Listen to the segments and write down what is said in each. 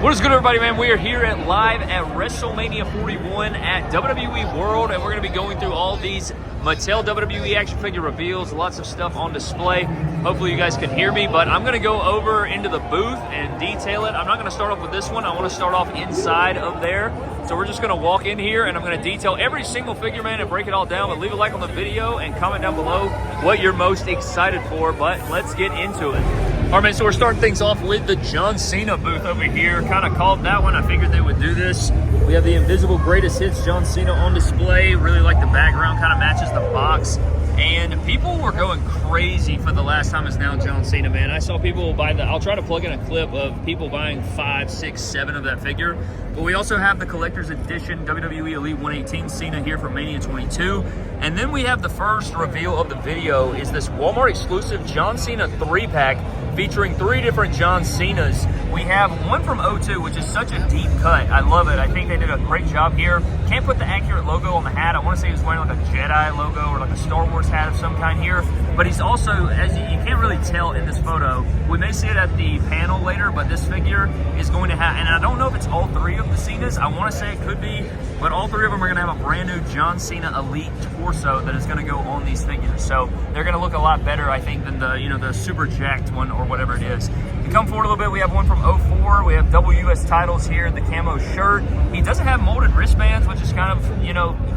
What is good, everybody, man? We are here live at WrestleMania 41 at WWE World, and we're going to be going through all these Mattel WWE action figure reveals, lots of stuff on display. Hopefully you guys can hear me, but I'm going to go over into the booth and detail it. I'm not going to start off with this one. I want to start off inside of there. So we're just going to walk in here, and I'm going to detail every single figure, man, and break it all down. But leave a like on the video and comment down below what you're most excited for, but let's get into it. All right, man, so we're starting things off with the John Cena booth over here. Kind of called that one. I figured they would do this. We have the Invisible Greatest Hits John Cena on display. Really like the background, kind of matches the box. And people were going crazy for the last time is now John Cena, man. I saw people buy I'll try to plug in a clip of people buying 5, 6, 7 of that figure. But we also have the collector's edition WWE Elite 118 Cena here for Mania 22. And then we have the first reveal of the video is this Walmart exclusive John Cena 3-pack featuring 3 different John Cenas. We have one from 02, which is such a deep cut. I love it. I think they did a great job here. Can't put the accurate logo on the hat. I want to say he's wearing like a Jedi logo or like a Star Wars hat of some kind here. But he's also, as you can't really tell in this photo, we may see it at the panel later, but this figure is going to have, and I don't know if it's all 3 of the Cenas. I want to say it could be, but all 3 of them are going to have a brand new John Cena Elite torso that is going to go on these figures. So they're going to look a lot better, I think, than the, the super jacked one or whatever it is. To come forward a little bit, we have one from 04. We have double US titles here, the camo shirt. He doesn't have molded wristbands, which is kind of,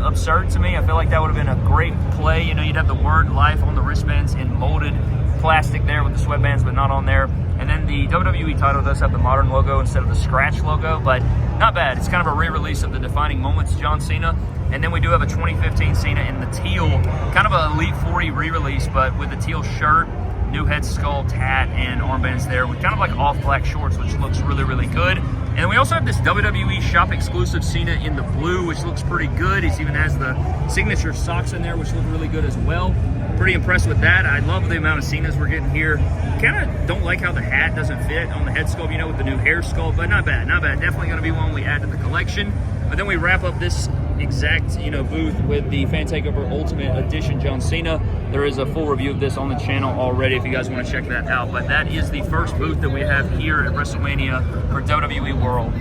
absurd to me. I feel like that would have been a great play. You'd have the word life on the wristbands in molded plastic there with the sweatbands, but not on there. And then the WWE title does have the modern logo instead of the scratch logo, but not bad. It's kind of a re-release of the Defining Moments John Cena. And then we do have a 2015 Cena in the teal, kind of an Elite 40 re-release, but with the teal shirt, new head sculpt, hat, and armbands there with kind of like off black shorts, which looks really, really good. And we also have this WWE shop exclusive Cena in the blue, which looks pretty good. He even has the signature socks in there, which look really good as well. Pretty impressed with that. I love the amount of Cenas we're getting here. Kind of don't like how the hat doesn't fit on the head sculpt, with the new hair sculpt, but not bad, not bad. Definitely going to be one we add to the collection. But then we wrap up this exact, booth with the Fan Takeover Ultimate Edition John Cena. There is a full review of this on the channel already if you guys want to check that out. But that is the first booth that we have here at WrestleMania for WWE World.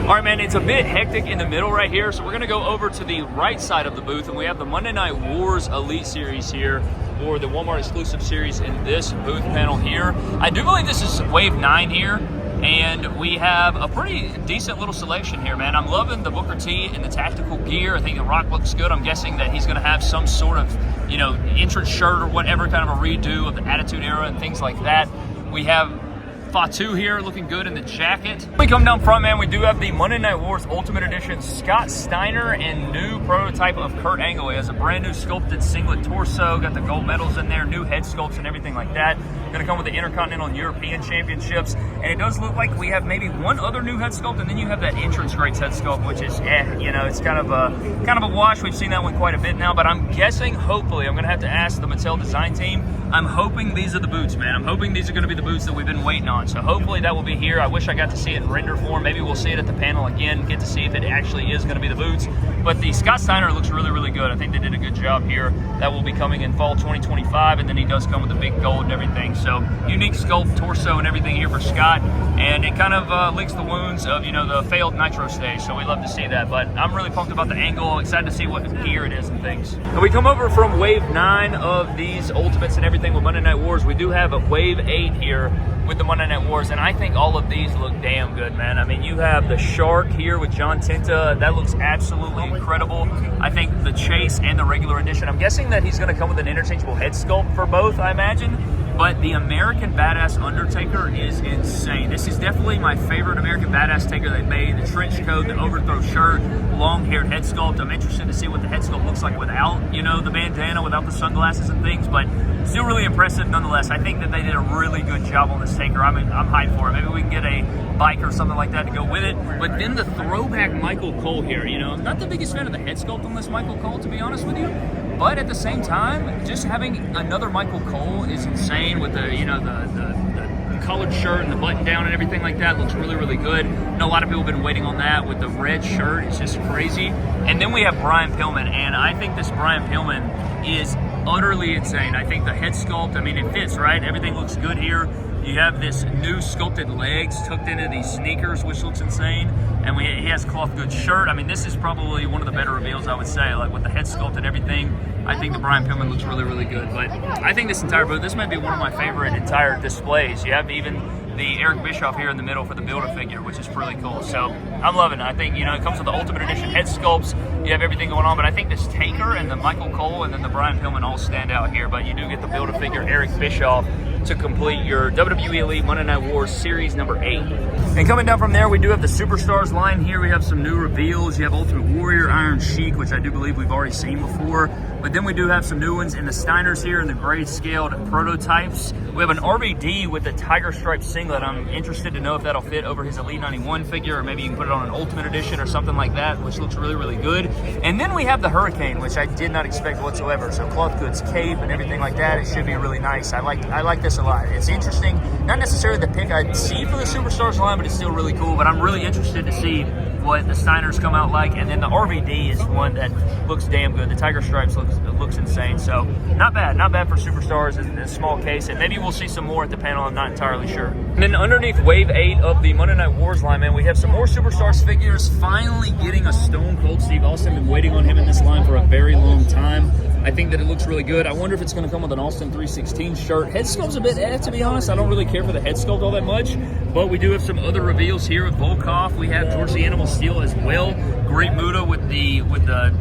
All right, man, it's a bit hectic in the middle right here, so we're going to go over to the right side of the booth, and we have the Monday Night Wars Elite Series here, or the Walmart exclusive series in this booth panel here. I do believe this is Wave 9 here, and we have a pretty decent little selection here, man. I'm loving the Booker T and the tactical gear. I think The Rock looks good. I'm guessing that he's going to have some sort of, entrance shirt or whatever, kind of a redo of the Attitude Era and things like that. We have Fatu here looking good in the jacket. When we come down front, man, we do have the Monday Night Wars Ultimate Edition Scott Steiner and new prototype of Kurt Angle. He has a brand new sculpted singlet torso, got the gold medals in there, new head sculpts and everything like that. Going to come with the Intercontinental and European Championships. And it does look like we have maybe one other new head sculpt, and then you have that Entrance Greats head sculpt, which is, it's kind of a wash. We've seen that one quite a bit now, but I'm guessing, hopefully, I'm going to have to ask the Mattel design team. I'm hoping these are the boots, man. I'm hoping these are going to be the boots that we've been waiting on. So hopefully that will be here. I wish I got to see it in render form. Maybe we'll see it at the panel again, get to see if it actually is going to be the boots. But the Scott Steiner looks really, really good. I think they did a good job here. That will be coming in fall 2025, and then he does come with the big gold and everything. So unique sculpt, torso, and everything here for Scott. And it kind of licks the wounds of, the failed Nitro stage. So we love to see that. But I'm really pumped about the angle. Excited to see what gear it is and things. And we come over from Wave 9 of these Ultimates and everything with Monday Night Wars. We do have a Wave 8 here with the Monday Night Wars, and I think all of these look damn good, man. I mean, you have the Shark here with John Tinta. That looks absolutely incredible. I think the Chase and the regular edition, I'm guessing that he's going to come with an interchangeable head sculpt for both, I imagine. But the American Badass Undertaker is insane. This is definitely my favorite American Badass Taker they've made. The trench coat, the overthrow shirt, long-haired head sculpt. I'm interested to see what the head sculpt looks like without, the bandana, without the sunglasses and things. But still really impressive nonetheless. I think that they did a really good job on this Taker. I'm hyped for it. Maybe we can get a bike or something like that to go with it. But then the throwback Michael Cole here. I'm not the biggest fan of the head sculpt on this Michael Cole, to be honest with you. But at the same time, just having another Michael Cole is insane with the, the collared shirt and the button down and everything like that. Looks really, really good. I know a lot of people have been waiting on that with the red shirt. It's just crazy. And then we have Brian Pillman, and I think this Brian Pillman is utterly insane. I think the head sculpt, it fits, right? Everything looks good here. You have this new sculpted legs tucked into these sneakers, which looks insane. And he has cloth goods shirt. I mean, this is probably one of the better reveals, I would say, like with the head sculpt and everything. I think the Brian Pillman looks really, really good. But I think this entire booth, this might be one of my favorite entire displays. You have even the Eric Bischoff here in the middle for the Build-A-Figure, which is pretty cool. So I'm loving it. I think, you know, it comes with the Ultimate Edition head sculpts. You have everything going on, but I think this Taker and the Michael Cole and then the Brian Pillman all stand out here. But you do get the Build-A-Figure Eric Bischoff to complete your WWE Elite Monday Night Wars Series number 8. And coming down from there, we do have the Superstars line here. We have some new reveals. You have Ultimate Warrior, Iron Sheik, which I do believe we've already seen before. But then we do have some new ones in the Steiners here and the gray-scaled prototypes. We have an RVD with the Tiger Stripe singlet. I'm interested to know if that'll fit over his Elite 91 figure, or maybe you can put it on an Ultimate Edition or something like that, which looks really, really good. And then we have the Hurricane, which I did not expect whatsoever. So cloth goods cape and everything like that. It should be really nice. I like this a lot. It's interesting. Not necessarily the pick I'd see for the Superstars line, but it's still really cool. But I'm really interested to see what the Steiners come out like. And then the RVD is one that looks damn good. The Tiger Stripes looks insane. So not bad for Superstars in a small case. And maybe we'll see some more at the panel. I'm not entirely sure. And then underneath Wave 8 of the Monday Night Wars line, man, we have some more Superstars figures. Finally getting a Stone Cold Steve Austin. Been waiting on him in this line for a very long time. I think that it looks really good. I wonder if it's going to come with an Austin 316 shirt. Head sculpt's a bit to be honest. I don't really care for the head sculpt all that much, but we do have some other reveals here with Volkov. We have George the Animal Steel as well. Great Muta with the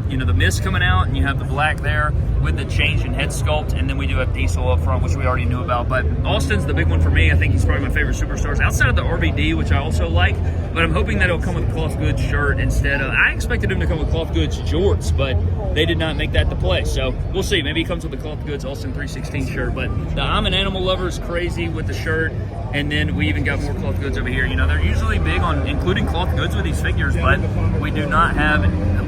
you know, the mist coming out, and you have the black there with the change in head sculpt, and then we do have Diesel up front, which we already knew about. But Austin's the big one for me. I think he's probably my favorite Superstars outside of the RVD, which I also like. But I'm hoping that it'll come with a cloth goods shirt instead of. I expected him to come with cloth goods jorts, but they did not make that the play. So we'll see. Maybe he comes with the cloth goods Austin 316 shirt. But the I'm an Animal Lover is crazy with the shirt. And then we even got more cloth goods over here. You know, they're usually big on including cloth goods with these figures, but we do not have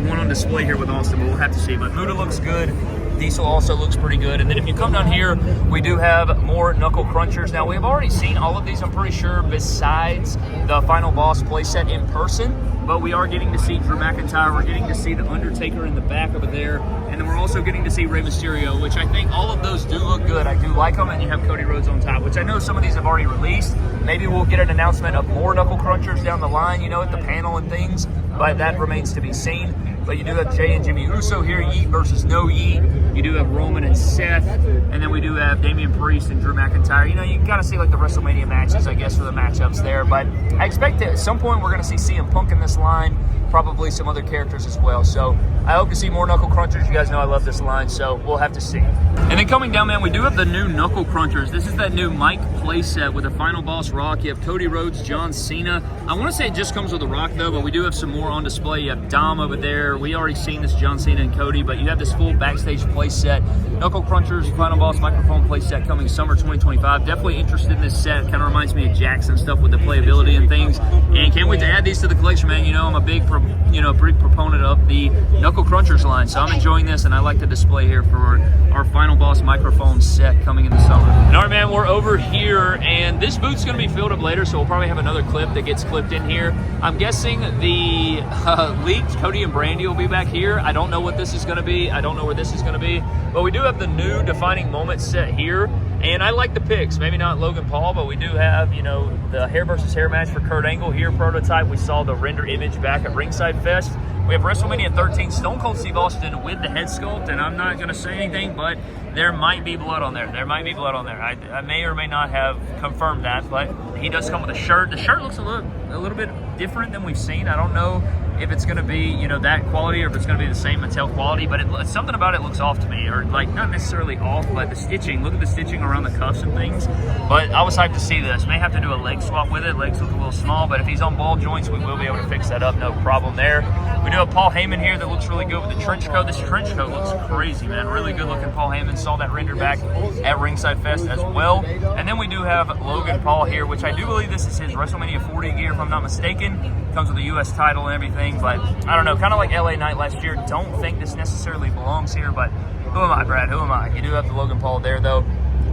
one on display here with Austin, but we'll have to see. But Muta looks good. Diesel also looks pretty good. And then if you come down here, we do have more Knuckle Crunchers. Now, we've already seen all of these, I'm pretty sure, besides the Final Boss playset in person. But we are getting to see Drew McIntyre. We're getting to see The Undertaker in the back over there. And then we're also getting to see Rey Mysterio, which I think all of those do look good. I do like them. And you have Cody Rhodes on top, which I know some of these have already released. Maybe we'll get an announcement of more Knuckle Crunchers down the line, you know, at the panel and things. But that remains to be seen. But you do have Jay and Jimmy Uso here, Yeet versus no Yeet. You do have Roman and Seth. And then we do have Damian Priest and Drew McIntyre. You know, you can kind of see like the WrestleMania matches, I guess, for the matchups there. But I expect that at some point we're going to see CM Punk in this line. Probably some other characters as well. So I hope to see more Knuckle Crunchers. You guys know I love this line, so we'll have to see. And then coming down, man, we do have the new Knuckle Crunchers. This is that new Mike playset with a Final Boss Rock. You have Cody Rhodes, John Cena. I want to say it just comes with a Rock, though, but we do have some more on display. You have Dom over there. We already seen this John Cena and Cody, but you have this full backstage playset. Knuckle Crunchers, Final Boss microphone playset coming summer 2025. Definitely interested in this set. Kind of reminds me of Jackson stuff with the playability and things. And can't wait to add these to the collection, man. You know, I'm a big proponent of the Knuckle Crunchers line, so I'm enjoying this, and I like the display here for our Final Boss microphone set coming in the summer. And all right, man, we're over here, and this boot's going to be filled up later, so we'll probably have another clip that gets clipped in here. I'm guessing the leaked Cody and Brandy will be back here. I don't know what this is going to be. I don't know where this is going to be, but we do have the new Defining Moments set here. And I like the picks. Maybe not Logan Paul, but we do have, you know, the hair versus hair match for Kurt Angle here, prototype. We saw the render image back at Ringside Fest. We have WrestleMania 13, Stone Cold Steve Austin with the head sculpt, and I'm not going to say anything, but there might be blood on there. There might be blood on there. I may or may not have confirmed that, but he does come with a shirt. The shirt looks a little bit different than we've seen. I don't know if it's going to be, you know, that quality or if it's going to be the same Mattel quality, but something about it looks off to me, or like not necessarily off, but the stitching. Look at the stitching around the cuffs and things. But I was hyped to see this. May have to do a leg swap with it. Legs look a little small, but if he's on ball joints, we will be able to fix that up. No problem there. We do have Paul Heyman here that looks really good with the trench coat. This trench coat looks crazy, man. Really good looking Paul Heyman. Saw that render back at Ringside Fest as well. And then we do have Logan Paul here, which I do believe this is his WrestleMania 40 gear, if I'm not mistaken. Comes with the U.S. title and everything, but I don't know, kind of like LA Knight last year. Don't think this necessarily belongs here, but who am I, Brad? Who am I? You do have the Logan Paul there, though.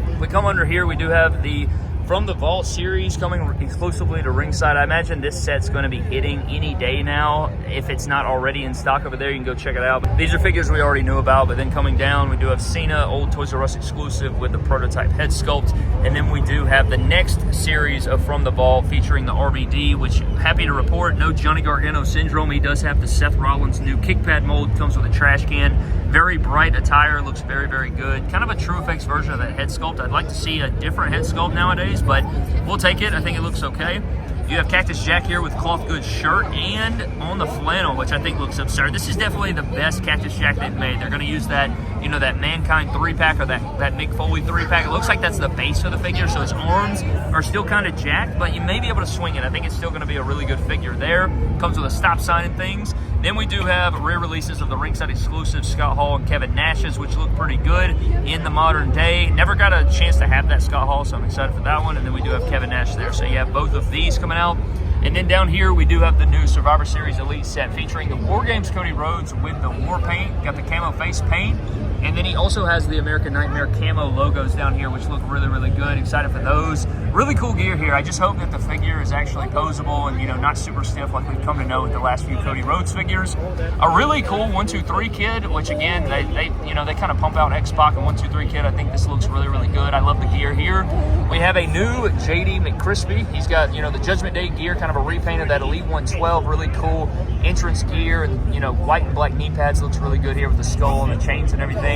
If we come under here, we do have the from the Vault series coming exclusively to ringside. I imagine this set's going to be hitting any day now. If it's not already in stock over there, you can go check it out. But these are figures we already knew about, but then coming down, we do have Cena, old Toys R Us exclusive with the prototype head sculpt. And then we do have the next series of From the Vault featuring the RVD, which happy to report, no Johnny Gargano syndrome. He does have the Seth Rollins new kick pad mold, comes with a trash can. Very bright attire, looks very, very good. Kind of a true effects version of that head sculpt. I'd like to see a different head sculpt nowadays, but we'll take it. I think it looks okay. You have Cactus Jack here with cloth goods shirt and on the flannel, which I think looks absurd. This is definitely the best Cactus Jack they've made. They're going to use that, you know, that Mankind 3-pack or that Mick Foley 3-pack. It looks like that's the base of the figure, so his arms are still kind of jacked, but you may be able to swing it. I think it's still going to be a really good figure there. Comes with a stop sign and things. Then we do have rare releases of the ringside exclusive Scott Hall and Kevin Nash's, which look pretty good in the modern day. Never got a chance to have that Scott Hall, so I'm excited for that one. And then we do have Kevin Nash there. So you have both of these coming out. And then down here, we do have the new Survivor Series Elite set featuring the War Games Cody Rhodes with the war paint. Got the camo face paint. And then he also has the American Nightmare camo logos down here, which look really, really good. Excited for those. Really cool gear here. I just hope that the figure is actually posable and, you know, not super stiff like we've come to know with the last few Cody Rhodes figures. A really cool 1-2-3 kid, which again, they kind of pump out X-Pac and 1-2-3 kid. I think this looks really, really good. I love the gear here. We have a new JD McCrispy. He's got, you know, the Judgment Day gear, kind of a repaint of that Elite 112. Really cool entrance gear, and, you know, white and black knee pads. Looks really good here with the skull and the chains and everything.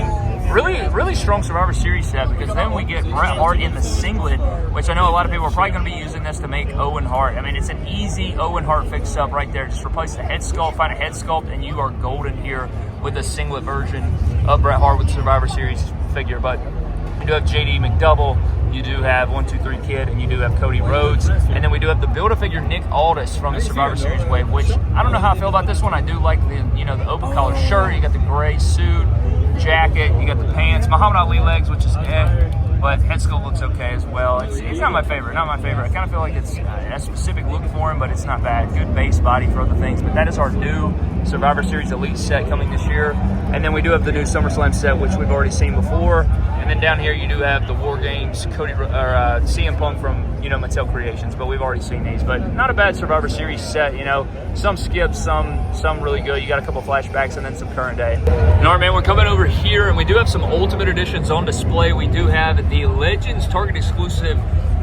Really, really strong Survivor Series set, because then we get Bret Hart in the singlet, which I know a lot of people are probably going to be using this to make Owen Hart. I mean, it's an easy Owen Hart fix-up right there. Just replace the head sculpt, find a head sculpt, and you are golden here with a singlet version of Bret Hart with the Survivor Series figure. But you do have JD McDouble, you do have 1-2-3 Kid, and you do have Cody Rhodes. And then we do have the Build-A-Figure Nick Aldis from the Survivor Series wave, which I don't know how I feel about this one. I do like the, you know, the open collar shirt. You got the gray suit, jacket, you got the pants, Muhammad Ali legs, which is but head sculpt looks okay as well. It's not my favorite, I kind of feel like it's a specific look for him, but it's not bad. Good base body for other things. But that is our new Survivor Series Elite set coming this year. And then we do have the new SummerSlam set, which we've already seen before. And then down here you do have the War Games CM Punk from, you know, Mattel Creations, but we've already seen these. But not a bad Survivor Series set, you know. Some skips, some really good. You got a couple flashbacks and then some current day. And all right, man, we're coming over here, and we do have some Ultimate Editions on display. We do have the Legends Target exclusive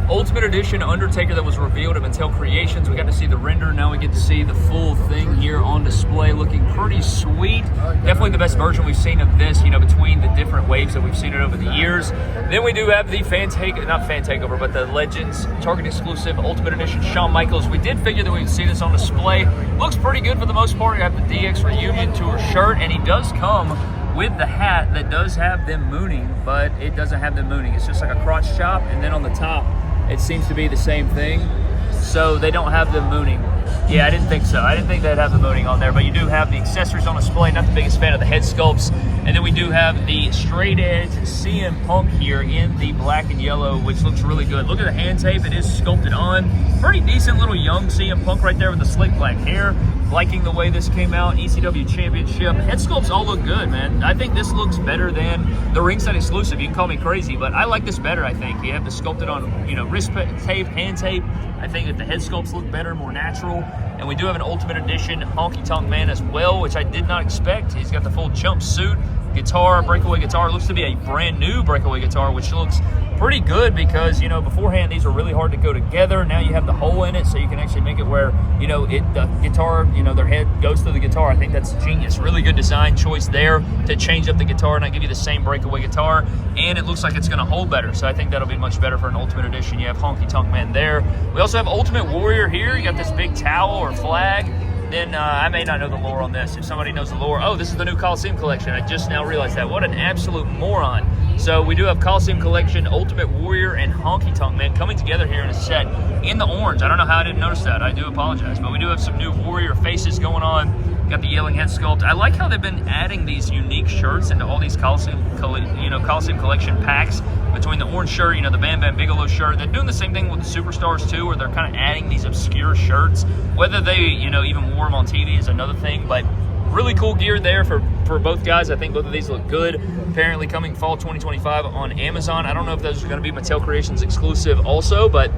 Ultimate Edition Undertaker that was revealed at Mattel Creations. We got to see the render. Now we get to see the full thing here on display, looking pretty sweet. Definitely the best version we've seen of this, you know, between the different waves that we've seen it over the years. Then we do have the not Fan Takeover, but the Legends Target exclusive Ultimate Edition Shawn Michaels. We did figure that we would see this on display. Looks pretty good for the most part. You have the DX Reunion Tour shirt, and he does come with the hat that does have them mooning, but it doesn't have them mooning. It's just like a crotch chop, and then on the top, it seems to be the same thing. So they don't have the mooning. Yeah, I didn't think so. I didn't think they'd have the mooning on there, but you do have the accessories on display. Not the biggest fan of the head sculpts. And then we do have the straight edge CM Punk here in the black and yellow, which looks really good. Look at the hand tape. It is sculpted on. Pretty decent little young CM Punk right there with the slick black hair. Liking the way this came out. ECW Championship. Head sculpts all look good, man. I think this looks better than the ringside exclusive. You can call me crazy, but I like this better, I think. You have the sculpted on, you know, wrist tape, hand tape. I think that the head sculpts look better, more natural. And we do have an Ultimate Edition Honky Tonk Man as well, which I did not expect. He's got the full jumpsuit, guitar, breakaway guitar. It looks to be a brand new breakaway guitar, which looks pretty good because, you know, beforehand these were really hard to go together. Now you have the hole in it, so you can actually make it where, you know, the guitar, you know, their head goes through the guitar. I think that's genius. Really good design choice there to change up the guitar and not give you the same breakaway guitar. And it looks like it's going to hold better, so I think that'll be much better for an Ultimate Edition. You have Honky Tonk Man there. We also have Ultimate Warrior here. You got this big towel or flag. Then I may not know the lore on this. If somebody knows the lore, oh, this is the new Coliseum Collection. I just now realized that. What an absolute moron. So we do have Coliseum Collection, Ultimate Warrior, and Honky Tonk Man coming together here in a set in the orange. I don't know how I didn't notice that. I do apologize. But we do have some new Warrior faces going on. Got the yelling head sculpt. I like how they've been adding these unique shirts into all these Coliseum Collection packs. Between the orange shirt, you know, the Bam Bam Bigelow shirt. They're doing the same thing with the Superstars too, where they're kind of adding these obscure shirts. Whether they, you know, even wore them on TV is another thing, but really cool gear there for both guys. I think both of these look good. Apparently coming fall 2025 on Amazon. I don't know if those are going to be Mattel Creations exclusive also, but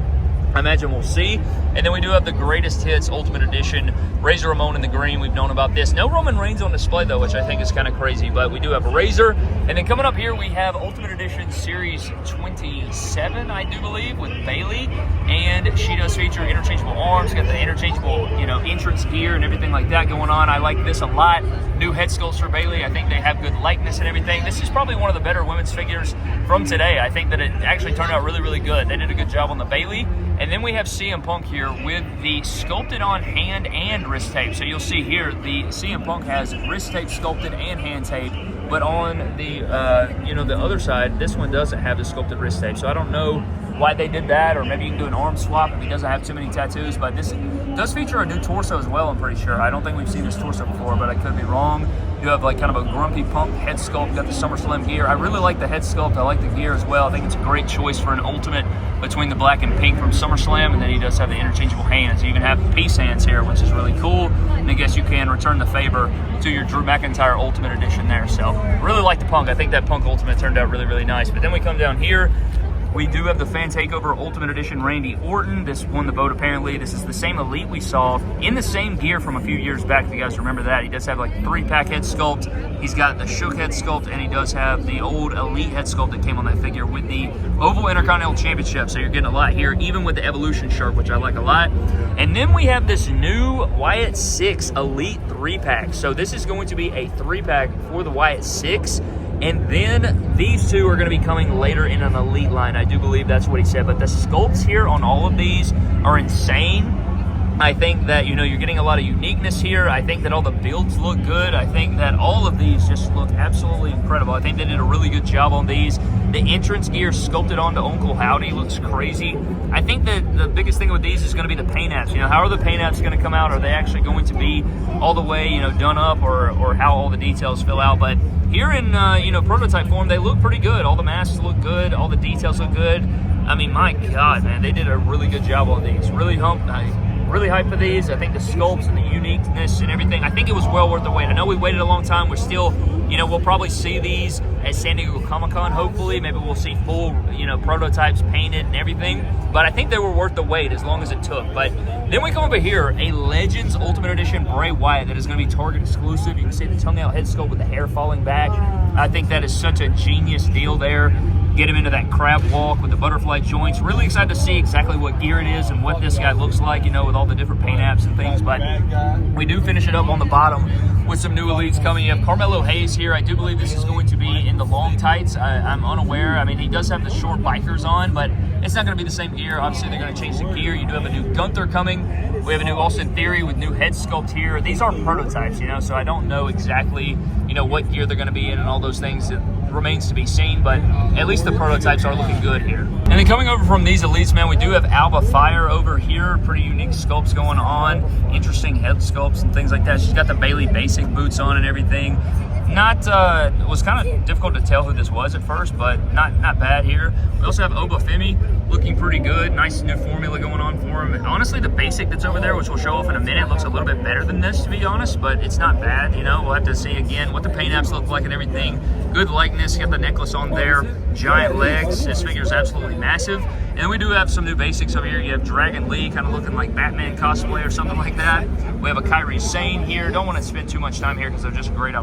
I imagine we'll see. And then we do have the Greatest Hits Ultimate Edition, Razor Ramon in the green. We've known about this. No Roman Reigns on display, though, which I think is kind of crazy, but we do have a Razor. And then coming up here, we have Ultimate Edition Series 27, I do believe, with Bayley. And she does feature interchangeable arms, got the interchangeable, entrance gear and everything like that going on. I like this a lot. New head sculpts for Bayley. I think they have good likeness and everything. This is probably one of the better women's figures from today. I think that it actually turned out really, really good. They did a good job on the Bayley. And then we have CM Punk here with the sculpted on hand and wrist tape. So you'll see here the CM Punk has wrist tape sculpted and hand tape, but on the the other side, this one doesn't have the sculpted wrist tape. So I don't know why they did that, or maybe you can do an arm swap if he doesn't have too many tattoos. But this does feature a new torso as well, I'm pretty sure. I don't think we've seen this torso before, but I could be wrong. You have like kind of a grumpy Punk head sculpt. You got the SummerSlam gear. I really like the head sculpt. I like the gear as well. I think it's a great choice for an ultimate between the black and pink from SummerSlam, and then he does have the interchangeable hands. You even have the peace hands here, which is really cool. And I guess you can return the favor to your Drew McIntyre Ultimate Edition there. So really like the Punk. I think that Punk Ultimate turned out really, really nice. But then we come down here. We do have the Fan Takeover Ultimate Edition Randy Orton. This won the vote apparently. This is the same Elite we saw in the same gear from a few years back, if you guys remember that. He does have like 3-pack head sculpt. He's got the Shook head sculpt, and he does have the old Elite head sculpt that came on that figure with the Oval Intercontinental Championship. So you're getting a lot here, even with the Evolution shirt, which I like a lot. And then we have this new Wyatt 6 Elite 3-pack. So this is going to be a 3-pack for the Wyatt 6. And then these two are going to be coming later in an Elite line. I do believe that's what he said. But the sculpts here on all of these are insane. I think that, you're getting a lot of uniqueness here. I think that all the builds look good. I think that all of these just look absolutely incredible. I think they did a really good job on these. The entrance gear sculpted onto Uncle Howdy looks crazy. I think that the biggest thing with these is going to be the paint apps. How are the paint apps going to come out? Are they actually going to be all the way, done up, or how all the details fill out? But here in, prototype form, they look pretty good. All the masks look good. All the details look good. I mean, my God, man, they did a really good job on these. Really hyped for these. I think the sculpts and the uniqueness and everything, I think it was well worth the wait. I know we waited a long time. We're still, we'll probably see these at San Diego Comic-Con, hopefully. Maybe we'll see full, prototypes painted and everything. But I think they were worth the wait as long as it took. But then we come over here, a Legends Ultimate Edition Bray Wyatt that is going to be Target exclusive. You can see the tongue out head sculpt with the hair falling back. I think that is such a genius deal there. Get him into that crab walk with the butterfly joints. Really excited to see exactly what gear it is and what this guy looks like, with all the different paint apps and things. But we do finish it up on the bottom with some new elites coming. You have Carmelo Hayes here. I do believe this is going to be in the long tights. I'm unaware. I mean, he does have the short bikers on, but it's not going to be the same gear. Obviously, they're going to change the gear. You do have a new Gunther coming. We have a new Austin Theory with new head sculpt here. These are prototypes, so I don't know exactly, what gear they're going to be in and all those things. It remains to be seen, but at least the prototypes are looking good here. And then coming over from these elites, man, we do have Alba Fire over here. Pretty unique sculpts going on. Interesting head sculpts and things like that. She's got the Bayley basic boots on and everything. It was kind of difficult to tell who this was at first, but not bad here. We also have Obafemi looking pretty good. Nice new formula going on for him. Honestly, the basic that's over there, which we'll show off in a minute, looks a little bit better than this, to be honest, but it's not bad. We'll have to see again what the paint apps look like and everything. Good likeness. You got the necklace on there. Giant legs. This figure is absolutely massive. And then we do have some new basics over here. You have Dragon Lee kind of looking like Batman cosplay or something like that. We have a Kairi Sane here. Don't want to spend too much time here because they're just great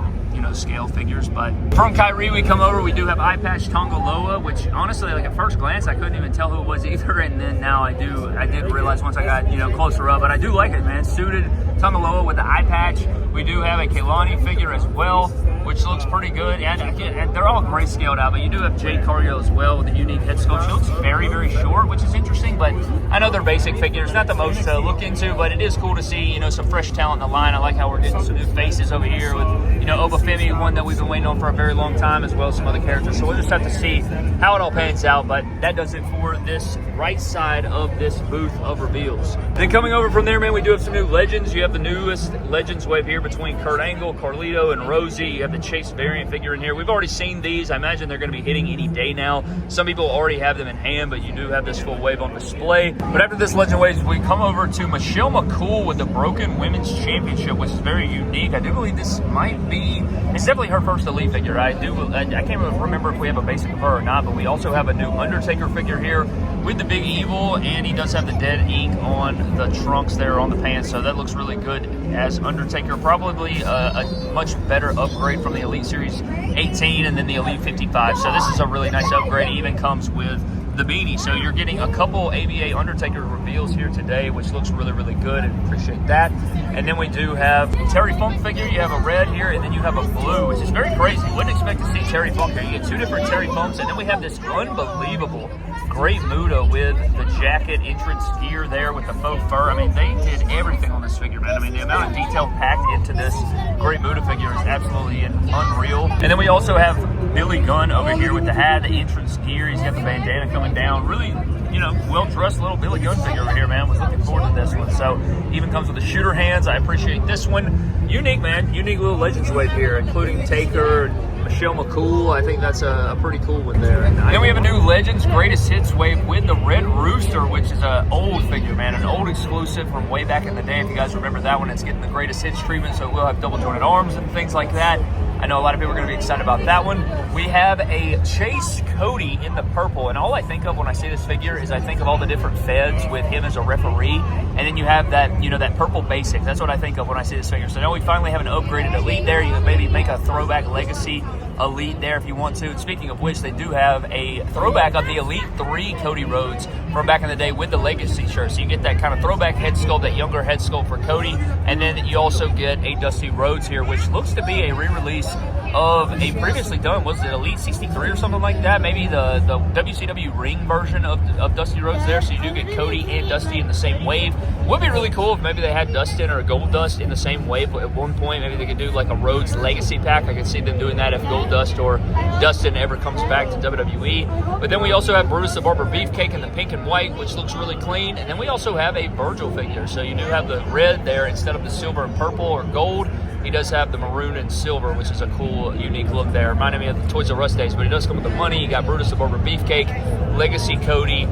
scale figures. But from Kairi we come over, we do have Eye Patch Tongaloa, which honestly, like at first glance, I couldn't even tell who it was either. And then now I did realize once I got, closer up. But I do like it, man. Suited Tongaloa with the eye patch. We do have a Kehlani figure as well, which looks pretty good. And they're all great scaled out, but you do have Jade Cargill as well with a unique head sculpt. She looks very, very short, which is interesting, but I know they're basic figures. Not the most to look into, but it is cool to see, some fresh talent in the line. I like how we're getting some new faces over here with, Obafemi, one that we've been waiting on for a very long time, as well as some other characters. So we'll just have to see how it all pans out, but that does it for this right side of this booth of reveals. Then coming over from there, man, we do have some new Legends. You have the newest Legends wave here between Kurt Angle, Carlito, and Rosie. You have the Chase variant figure in here. We've already seen these. I imagine they're going to be hitting any day now. Some people already have them in hand, but you do have this full wave on display. But after this Legend Waves, we come over to Michelle McCool with the Broken Women's Championship, which is very unique. I do believe this might be, it's definitely her first Elite figure. I can't remember if we have a basic of her or not, but we also have a new Undertaker figure here with the Big Evil, and he does have the dead ink on the trunks there on the pants, so that looks really good as Undertaker. Probably a much better upgrade from the Elite Series 18 and then the Elite 55, so this is a really nice upgrade. It even comes with the beanie, so you're getting a couple ABA Undertaker reveals here today, which looks really, really good, and appreciate that. And then we do have Terry Funk figure. You have a red here, and then you have a blue, which is very crazy. Wouldn't expect to see Terry Funk here. You get two different Terry Funks, and then we have this unbelievable Great Muta with the jacket entrance gear there with the faux fur. I mean, they did everything on this figure, man. I mean, the amount of detail packed into this Great Muta figure is absolutely unreal. And then we also have Billy Gunn over here with the hat, the entrance gear. He's got the bandana coming down. Really, you know, well-dressed little Billy Gunn figure over here, man. Was looking forward to this one. So, even comes with the shooter hands. I appreciate this one. Unique, man. Unique little Legends wave here, including Taker, Michelle McCool. I think that's a pretty cool one there. And then we have a new Legends Greatest Hits wave with the Red Rooster, which is an old figure, man. An old exclusive from way back in the day. If you guys remember that one, it's getting the Greatest Hits treatment, so it will have double jointed arms and things like that. I know a lot of people are going to be excited about that one. We have a Chase Cody in the purple, and all I think of when I see this figure is I think of all the different feds with him as a referee, and then you have that, you know, that purple basic. That's what I think of when I see this figure. So now we finally have an upgraded Elite there. You can maybe make a throwback Legacy Elite there if you want to. And speaking of which, they do have a throwback of the Elite 3 Cody Rhodes from back in the day with the Legacy shirt. So you get that kind of throwback head sculpt, that younger head sculpt for Cody, and then you also get a Dusty Rhodes here, which looks to be a re-release of a previously done, was it Elite 63 or something like that? Maybe the WCW ring version of Dusty Rhodes there, so you do get Cody and Dusty in the same wave. Would be really cool if maybe they had Dustin or Gold Dust in the same wave, but at one point maybe they could do like a Rhodes Legacy pack. I could see them doing that if Gold Dust or Dustin ever comes back to WWE. But then we also have Brutus the Barber Beefcake in the pink and white, which looks really clean. And then we also have a Virgil figure, so you do have the red there instead of the silver and purple or gold. He does have the maroon and silver, which is a cool, unique look there. Reminded me of the Toys R Us days, but he does come with the money. You got Brutus the Barber Beefcake, Legacy Cody,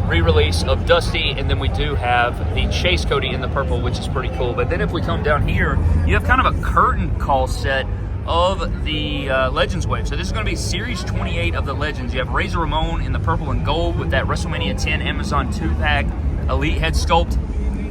re-release of Dusty, and then we do have the Chase Cody in the purple, which is pretty cool. But then if we come down here, you have kind of a curtain call set of the Legends wave. So this is going to be Series 28 of the Legends. You have Razor Ramon in the purple and gold with that WrestleMania 10 Amazon 2-pack Elite head sculpt.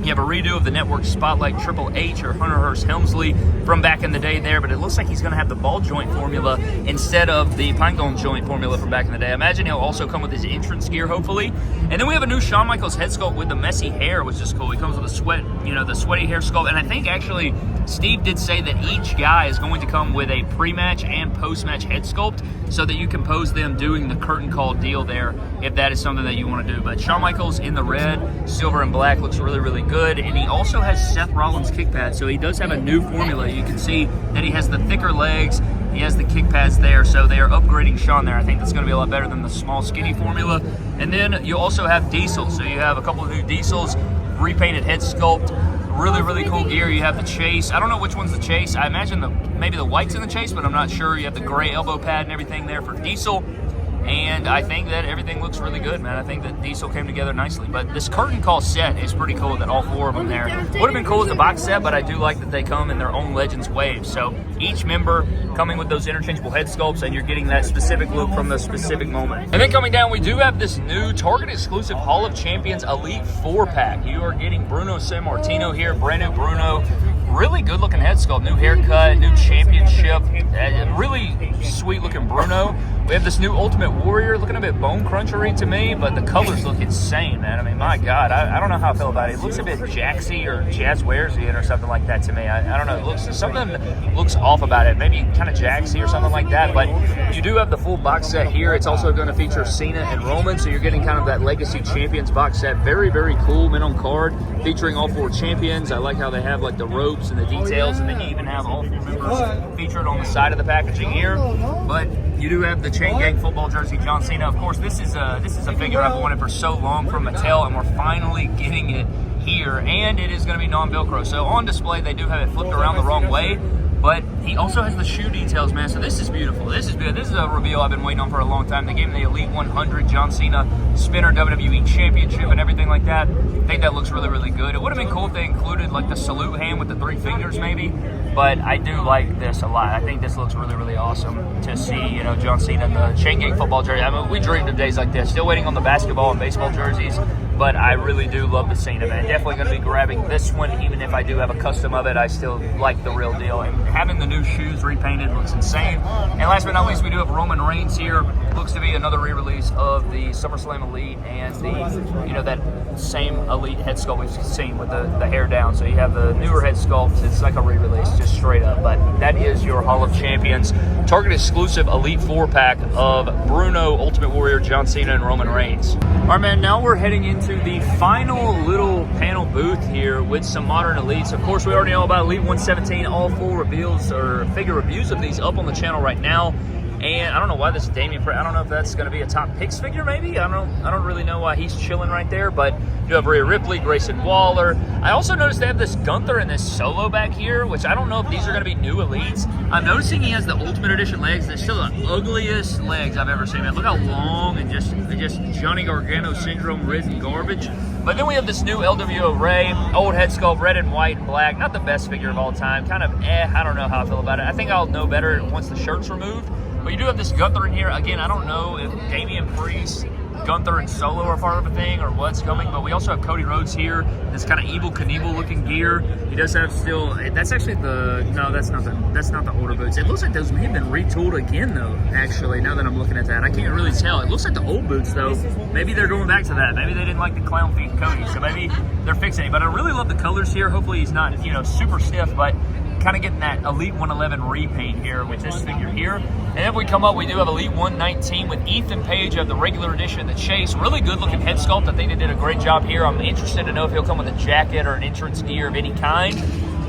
You have a redo of the Network Spotlight Triple H or Hunter Hearst Helmsley from back in the day there, but it looks like he's going to have the ball joint formula instead of the pinecone joint formula from back in the day. I imagine he'll also come with his entrance gear, hopefully. And then we have a new Shawn Michaels head sculpt with the messy hair, which is cool. He comes with a sweat, you know, the sweaty hair sculpt. And I think actually Steve did say that each guy is going to come with a pre-match and post-match head sculpt so that you can pose them doing the curtain call deal there if that is something that you want to do. But Shawn Michaels in the red, silver, and black looks really, really good. And he also has Seth Rollins kick pads, so he does have a new formula. You can see that he has the thicker legs, he has the kick pads there, so they are upgrading Shawn there. I think that's going to be a lot better than the small skinny formula. And then you also have Diesel, so you have a couple of new Diesels, repainted head sculpt, really, really cool gear. You have the Chase. I don't know which one's the Chase. I imagine maybe the white's in the Chase, but I'm not sure. You have the gray elbow pad and everything there for Diesel. And I think that everything looks really good, man. I think that Diesel came together nicely. But this curtain call set is pretty cool that all four of them there. Would have been cool as a box set, but I do like that they come in their own Legends waves. So each member coming with those interchangeable head sculpts, and you're getting that specific look from the specific moment. And then coming down, we do have this new Target exclusive Hall of Champions Elite 4-pack. You are getting Bruno Sammartino here, brand new Bruno. Really good looking head sculpt, new haircut, new championship, really sweet looking Bruno. We have this new Ultimate Warrior, looking a bit bone crunchery to me, but the colors look insane, man. I mean, my God, I don't know how I feel about it. It looks a bit Jaxie or Jazzwarezian or something like that to me. I don't know, it looks, something looks off about it. Maybe kind of Jaxie or something like that, but you do have the full box set here. It's also going to feature Cena and Roman, so you're getting kind of that Legacy Champions box set. Very, very cool mint on card, featuring all four champions. I like how they have like the ropes and the details, and then you even have all four members featured on the side of the packaging here. But you do have the Chain Gang football jersey, John Cena. Of course, this is a figure I've wanted for so long from Mattel, and we're finally getting it here. And it is going to be non-Velcro. So on display, they do have it flipped around the wrong way. But he also has the shoe details, man. So this is beautiful. This is good. This is a reveal I've been waiting on for a long time. They gave him the Elite 100 John Cena Spinner WWE Championship and everything like that. I think that looks really, really good. It would have been cool if they included like the salute hand with the 3 fingers maybe. But I do like this a lot. I think this looks really, really awesome to see, you know, John Cena in the chain gang football jersey. I mean, we dreamed of days like this. Still waiting on the basketball and baseball jerseys. But I really do love the Cena, man. Definitely going to be grabbing this one. Even if I do have a custom of it, I still like the real deal. And having the new shoes repainted looks insane. And last but not least, we do have Roman Reigns here. Looks to be another re-release of the SummerSlam Elite and the, you know, that same Elite head sculpt we've seen with the hair down. So you have the newer head sculpt. It's like a re-release, just straight up. But that is your Hall of Champions Target exclusive Elite 4-pack of Bruno, Ultimate Warrior, John Cena, and Roman Reigns. All right, man, now we're heading into the final little panel booth here with some modern Elites. Of course, we already know about Elite 117, all full reveals or figure reviews of these up on the channel right now. And I don't know why this is Damian Priest. I don't know if that's going to be a top picks figure, maybe. I don't really know why he's chilling right there. But you have Rhea Ripley, Grayson Waller. I also noticed they have this Gunther and this Solo back here, which I don't know if these are going to be new Elites. I'm noticing he has the Ultimate Edition legs. They're still the ugliest legs I've ever seen, man. Look how long and just Johnny Gargano syndrome ridden garbage. But then we have this new LWO Ray, old head sculpt, red and white and black. Not the best figure of all time. Kind of I don't know how I feel about it. I think I'll know better once the shirt's removed. But you do have this Gunther in here. Again, I don't know if Damian Priest, Gunther, and Solo are part of a thing or what's coming, but we also have Cody Rhodes here. This kind of Evil Knievel looking gear. He does have still, that's actually that's not the older boots. It looks like those may have been retooled again though, actually, now that I'm looking at that. I can't really tell. It looks like the old boots though. Maybe they're going back to that. Maybe they didn't like the clown feet Cody, so maybe they're fixing it. But I really love the colors here. Hopefully he's not, you know, super stiff, but kind of getting that Elite 111 repaint here with this figure here. And if we come up, we do have Elite 119 with Ethan Page of the regular edition of the Chase. Really good looking head sculpt. I think they did a great job here. I'm interested to know if he'll come with a jacket or an entrance gear of any kind.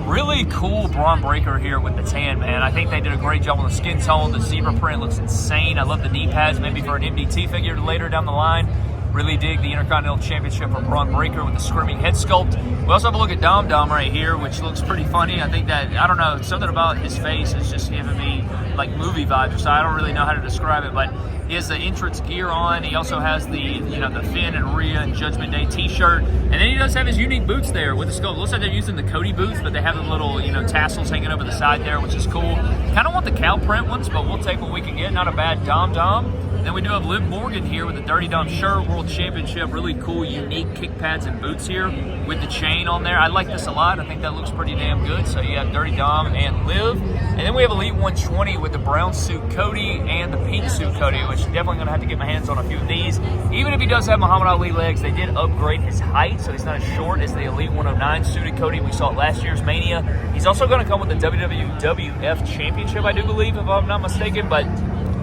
Really cool Braun Breaker here with the tan, man. I think they did a great job on the skin tone. The zebra print looks insane. I love the knee pads, maybe for an MDT figure later down the line. Really dig the Intercontinental Championship for Braun Breaker with the screaming head sculpt. We also have a look at Dom Dom right here, which looks pretty funny. I think that, I don't know, something about his face is just giving me like movie vibes, so I don't really know how to describe it, but he has the entrance gear on. He also has the, you know, the Finn and Rhea and Judgment Day t-shirt. And then he does have his unique boots there with the sculpt. Looks like they're using the Cody boots, but they have the little, you know, tassels hanging over the side there, which is cool. Kind of want the cow print ones, but we'll take what we can get. Not a bad Dom Dom. Then we do have Liv Morgan here with the Dirty Dom shirt, World Championship. Really cool, unique kick pads and boots here with the chain on there. I like this a lot. I think that looks pretty damn good. So you have Dirty Dom and Liv. And then we have Elite 120 with the brown suit Cody and the pink suit Cody, which definitely going to have to get my hands on a few of these. Even if he does have Muhammad Ali legs, they did upgrade his height, so he's not as short as the Elite 109 suited Cody we saw at last year's Mania. He's also going to come with the WWF Championship, I do believe, if I'm not mistaken, but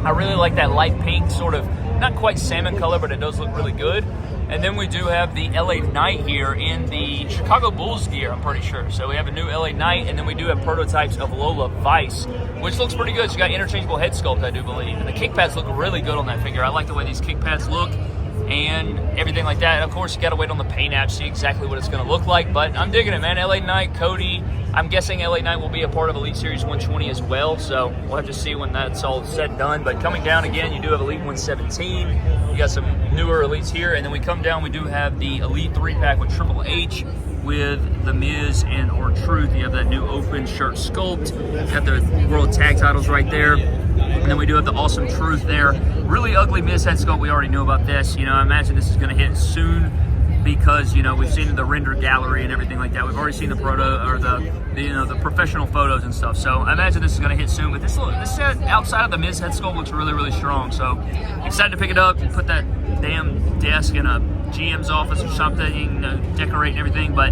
I really like that light pink, sort of, not quite salmon color, but it does look really good. And then we do have the LA Knight here in the Chicago Bulls gear, I'm pretty sure. So we have a new LA Knight, and then we do have prototypes of Lola Vice, which looks pretty good. So you got interchangeable head sculpt, I do believe. And the kick pads look really good on that figure. I like the way these kick pads look and everything like that. And of course, you got to wait on the paint app, see exactly what it's going to look like. But I'm digging it, man. LA Knight, Cody. I'm guessing LA Knight will be a part of Elite Series 120 as well, so we'll have to see when that's all said and done. But coming down again, you do have Elite 117. You got some newer Elites here, and then we come down, we do have the Elite 3-pack with Triple H with The Miz and R-Truth. You have that new open shirt sculpt. You got the World Tag Titles right there. And then we do have the Awesome Truth there. Really ugly Miz head sculpt. We already knew about this. You know, I imagine this is going to hit soon, because, you know, we've seen the render gallery and everything like that. We've already seen the proto or the professional photos and stuff. So I imagine this is going to hit soon. But this set outside of the Miz head sculpt looks really, really strong. So excited to pick it up and put that damn desk in a GM's office or something, you know, decorate and everything. But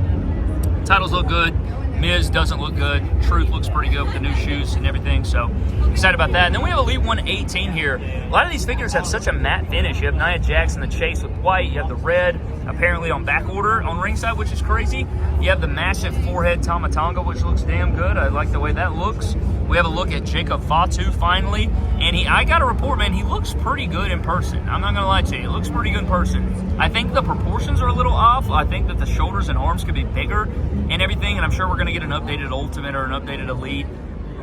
titles look good. Miz doesn't look good. Truth looks pretty good with the new shoes and everything. So excited about that. And then we have Elite 118 here. A lot of these figures have such a matte finish. You have Nia Jax in the chase with white. You have the red apparently on back order on ringside, which is crazy. You have the massive forehead Tama Tonga, which looks damn good. I like the way that looks. We have a look at Jacob Fatu finally. And I got a report, man, he looks pretty good in person. I'm not going to lie to you. He looks pretty good in person. I think the proportions are a little off. I think that the shoulders and arms could be bigger and everything. And I'm sure we're going to get an updated Ultimate or an updated Elite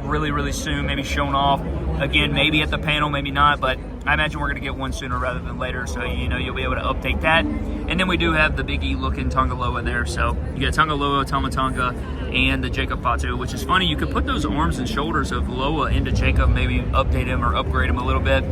really, really soon, maybe shown off. Again, maybe at the panel, maybe not, but I imagine we're going to get one sooner rather than later, so you'll be able to update that. And then we do have the Big E looking Tongaloa there, so you get Tongaloa, Tama Tonga, and the Jacob Fatu, which is funny. You could put those arms and shoulders of Loa into Jacob, maybe update him or upgrade him a little bit.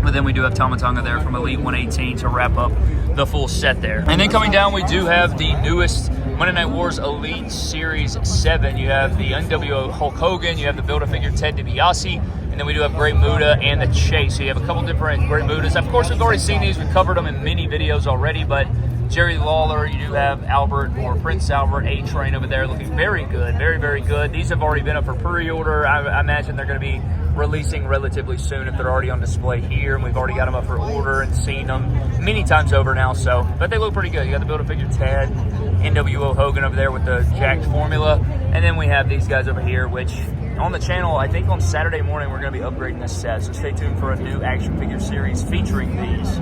But then we do have Tama Tonga there from Elite 118 to wrap up the full set there. And then coming down, we do have the newest Monday Night Wars Elite Series 7. You have the NWO Hulk Hogan, you have the Build-A-Figure Ted DiBiase, and then we do have Great Muta and the Chase. So you have a couple different Great Mutas. Of course, we've already seen these. We've covered them in many videos already, but Jerry Lawler, you do have Albert or Prince Albert A-Train over there looking very good, very, very good. These have already been up for pre-order. I imagine they're going to be releasing relatively soon if they're already on display here, and we've already got them up for order and seen them many times over now. So, but they look pretty good. You got the Build-A-Figure Ted, NWO Hogan over there with the jacked formula, and then we have these guys over here, which on the channel, I think on Saturday morning, we're going to be upgrading this set, so stay tuned for a new action figure series featuring these.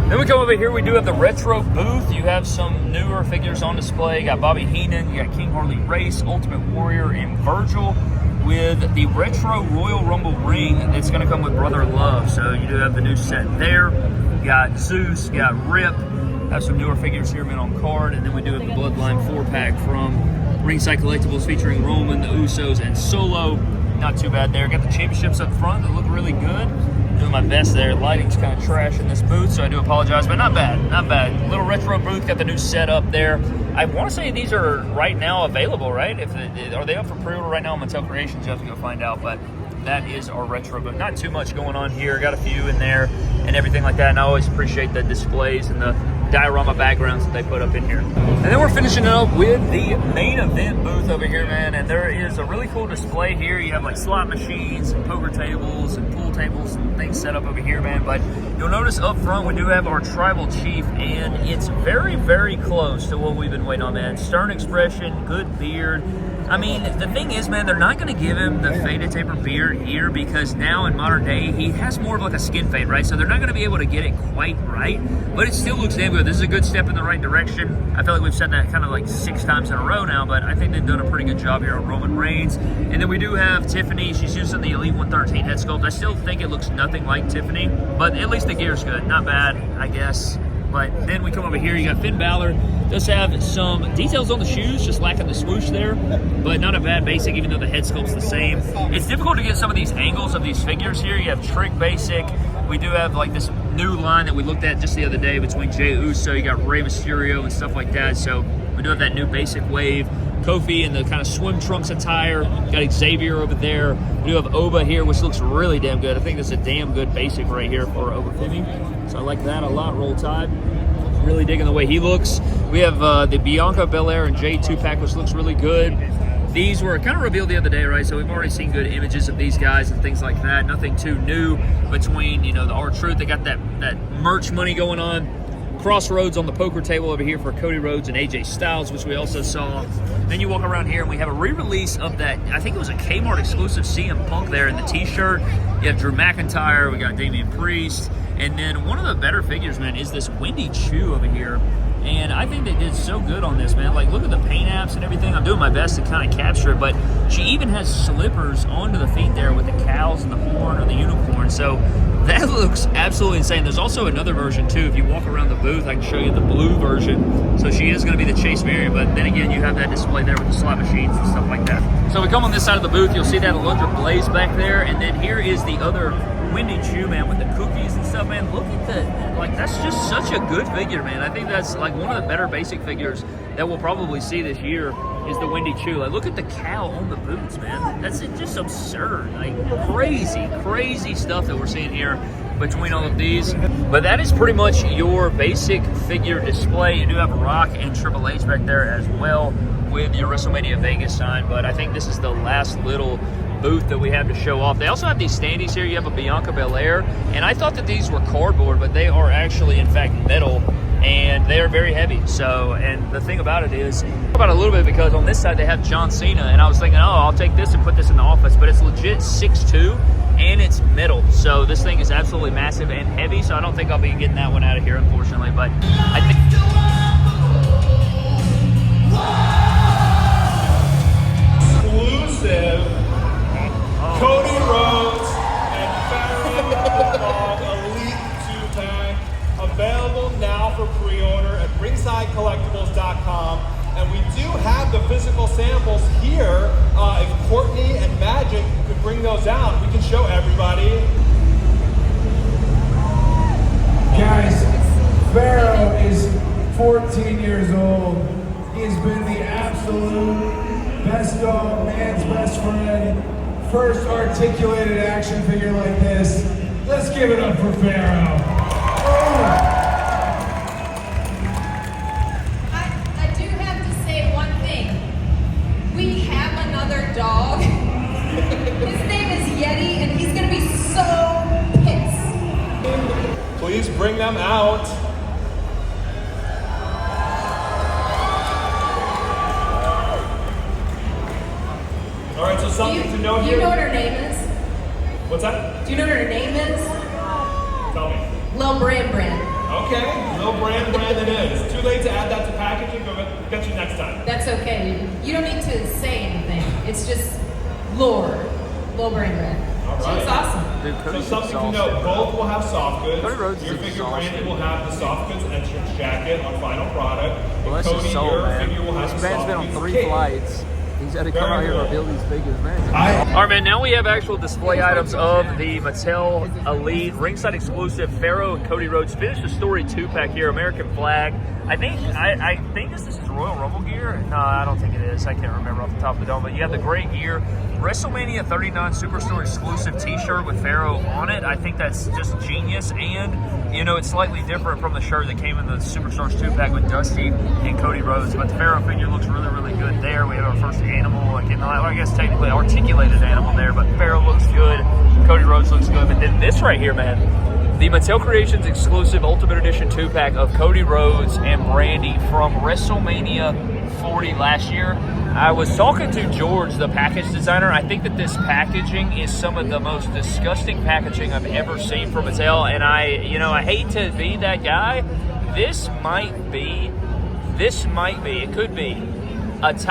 Then we come over here, we do have the retro booth. You have some newer figures on display. You got Bobby Heenan, you got King Harley Race, Ultimate Warrior, and Virgil with the retro Royal Rumble ring that's going to come with Brother Love. So you do have the new set there. You got Zeus, you got Rip. Have some newer figures here, men on card. And then we do have the Bloodline 4-pack from Ringside Collectibles featuring Roman, the Usos, and Solo. Not too bad there. Got the championships up front that look really good. Doing my best there. Lighting's kind of trash in this booth, so I do apologize, but not bad, not bad. Little retro booth, got the new setup there. I want to say these are right now available, right? Are they up for pre-order right now on Mattel Creations? You have to go find out, but that is our retro booth. Not too much going on here. Got a few in there and everything like that, and I always appreciate the displays and the diorama backgrounds that they put up in here. And then we're finishing it up with the main event booth over here, man, and there is a really cool display here. You have like slot machines and poker tables and pool tables and things set up over here, man, but you'll notice up front we do have our tribal chief, and it's very, very close to what we've been waiting on, man. Stern expression, good beard. I mean, the thing is, man, they're not going to give him the faded taper beard here because now in modern day, he has more of like a skin fade, right? So they're not going to be able to get it quite right, but it still looks damn good. This is a good step in the right direction. I feel like we've said that kind of like 6 times in a row now, but I think they've done a pretty good job here on Roman Reigns. And then we do have Tiffany. She's using the Elite 113 head sculpt. I still think it looks nothing like Tiffany, but at least the gear's good. Not bad, I guess. But then we come over here, you got Finn Balor. Does have some details on the shoes, just lacking the swoosh there, but not a bad basic, even though the head sculpt's the same. It's difficult to get some of these angles of these figures here. You have Trick Basic. We do have like this new line that we looked at just the other day between Jey Uso. You got Rey Mysterio and stuff like that. So we do have that new basic wave. Kofi in the kind of swim trunks attire. Got Xavier over there. We do have Oba here, which looks really damn good. I think this is a damn good basic right here for Oba Femi. So I like that a lot. Roll Tide. Really digging the way he looks. We have the Bianca Belair and Jade 2-pack, which looks really good. These were kind of revealed the other day, right? So we've already seen good images of these guys and things like that. Nothing too new between, the R-Truth. They got that merch money going on. Crossroads on the poker table over here for Cody Rhodes and AJ Styles, which we also saw. Then you walk around here and we have a re-release of that, I think it was a Kmart exclusive CM Punk there in the t-shirt. You have Drew McIntyre, we got Damian Priest, and then one of the better figures, man, is this Wendy Chu over here. And I think they did so good on this, man. Like, look at the paint apps and everything. I'm doing my best to kind of capture it, but she even has slippers onto the feet there with the cows and the horn or the unicorn. So that looks absolutely insane. There's also another version, too. If you walk around the booth, I can show you the blue version. So she is going to be the Chase Marion, but then again, you have that display there with the slot machines and stuff like that. So we come on this side of the booth, you'll see that Alundra Blaze back there, and then here is the other Wendy Chu, man, with the cookies and stuff, man. Look at that. Like, that's just such a good figure, man. I think that's like one of the better basic figures that we'll probably see this year is the Wendy Chu. Like, look at the cow on the boots, man. That's just absurd. Like, crazy stuff that we're seeing here between all of these. But that is pretty much your basic figure display. You do have Rock and Triple H back there as well with your WrestleMania Vegas sign, but I think this is the last little booth that we have to show off. They also have these standees here. You have a Bianca Belair, and I thought that these were cardboard, but they are actually, in fact, metal, and they are very heavy. So, and the thing about it is, about a little bit, because on this side they have John Cena, and I was thinking, oh, I'll take this and put this in the office, but it's legit 6'2", and it's metal. So this thing is absolutely massive and heavy, so I don't think I'll be getting that one out of here, unfortunately, but I think... Exclusive here, if Courtney and Magic could bring those out, we can show everybody. Guys, Pharaoh is 14 years old. He has been the absolute best dog, man's best friend. First articulated action figure like this. Let's give it up for Pharaoh. Oh. I do have to say one thing. We have another dog. His name is Yeti, and he's gonna be so pissed. Please bring them out. All right, so something to note here. Do you know what her name is? What's that? Do you know what her name is? Tell me. Lil Bran. Okay, Lil Bran it is. Too late to add that to packaging, but we'll get you next time. That's okay. You don't need to say anything. It's just Lil Bran. All right. She looks awesome. Dude, So Cody's something to exhausted, note, bro. both will have soft goods. Cody Rhodes Your is figure exhausted. Brandy will have the soft goods entrance jacket on final product. Well, And that's Cody, his soul, your man. figure will have This the man's soft been on goods 3 cape. flights. He's had to come Very out here and good. reveal these figures, man. All right, man, now we have actual display items of the Mattel Elite ringside exclusive Pharaoh and Cody Rhodes Finish the Story 2-pack here, American flag. I think this is Royal Rumble gear. No, I don't think it is. I can't remember off the top of the dome, but you have the gray gear. WrestleMania 39 Superstore exclusive t-shirt with Pharaoh on it. I think that's just genius, and you know, it's slightly different from the shirt that came in the Superstars 2-pack with Dusty and Cody Rhodes, but the Pharaoh figure looks really, really good there. We have our first animal, like in the, I guess technically articulated animal there, but Pharaoh looks good, Cody Rhodes looks good, but then this right here, man, the Mattel Creations exclusive Ultimate Edition 2-pack of Cody Rhodes and Brandy from WrestleMania 40 last year. I was talking to George, the package designer. I think that this packaging is some of the most disgusting packaging I've ever seen from Mattel, and I hate to be that guy. This might be, it could be,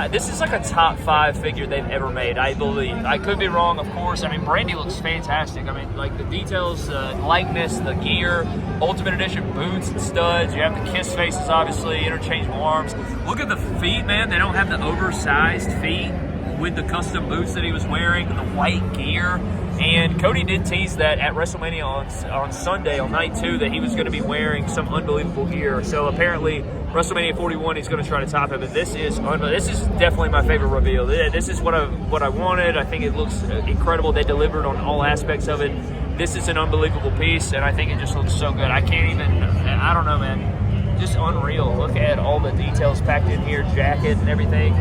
this is like a top 5 figure they've ever made, I believe. I could be wrong, of course. I mean, Brandy looks fantastic. I mean, like the details, the likeness, the gear, Ultimate Edition boots and studs. You have the kiss faces, obviously, interchangeable arms. Look at the feet, man. They don't have the oversized feet with the custom boots that he was wearing, the white gear. And Cody did tease that at WrestleMania on Sunday, on night 2, that he was going to be wearing some unbelievable gear. So apparently, WrestleMania 41, he's going to try to top it. But this is definitely my favorite reveal. This is what I wanted. I think it looks incredible. They delivered on all aspects of it. This is an unbelievable piece, and I think it just looks so good. I don't know, man. Just unreal. Look at all the details packed in here, jacket and everything.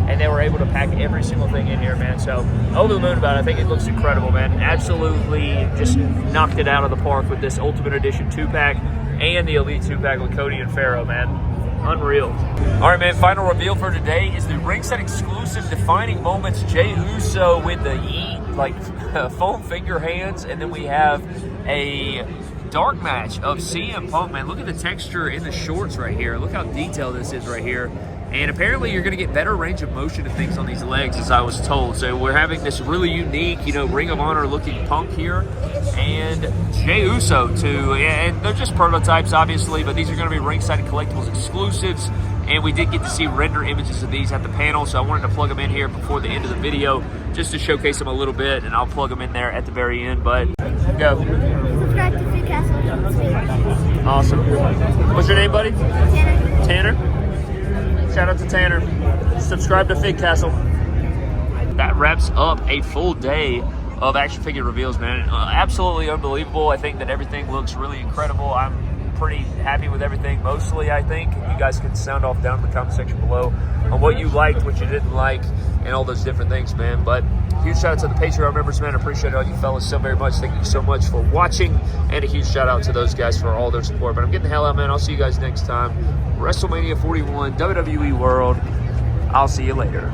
And they were able to pack every single thing in here, man. So, over the moon about it. I think it looks incredible, man. Absolutely just knocked it out of the park with this Ultimate Edition 2-pack and the Elite 2-pack with Cody and Pharaoh, man. Unreal. All right, man, final reveal for today is the ringside exclusive defining moments Jey Uso with the foam finger hands, and then we have a dark match of CM Punk, man. Look at the texture in the shorts right here. Look how detailed this is right here. And apparently you're going to get better range of motion and things on these legs, as I was told. So we're having this really unique, Ring of Honor looking Punk here. And Jey Uso too. And they're just prototypes, obviously, but these are going to be ringside collectibles exclusives. And we did get to see render images of these at the panel, so I wanted to plug them in here before the end of the video just to showcase them a little bit, and I'll plug them in there at the very end. But go. Subscribe to Free Castle. Awesome. What's your name, buddy? Tanner. Tanner? Shout out to Tanner. Subscribe to Fig Castle. That wraps up a full day of action figure reveals, man. Absolutely unbelievable. I think that everything looks really incredible. I'm pretty happy with everything, mostly, I think. You guys can sound off down in the comment section below on what you liked, what you didn't like, and all those different things, man. But huge shout out to the Patreon members, man. I appreciate all you fellas so very much. Thank you so much for watching, and a huge shout out to those guys for all their support. But I'm getting the hell out, man. I'll see you guys next time. WrestleMania 41, WWE World. I'll see you later.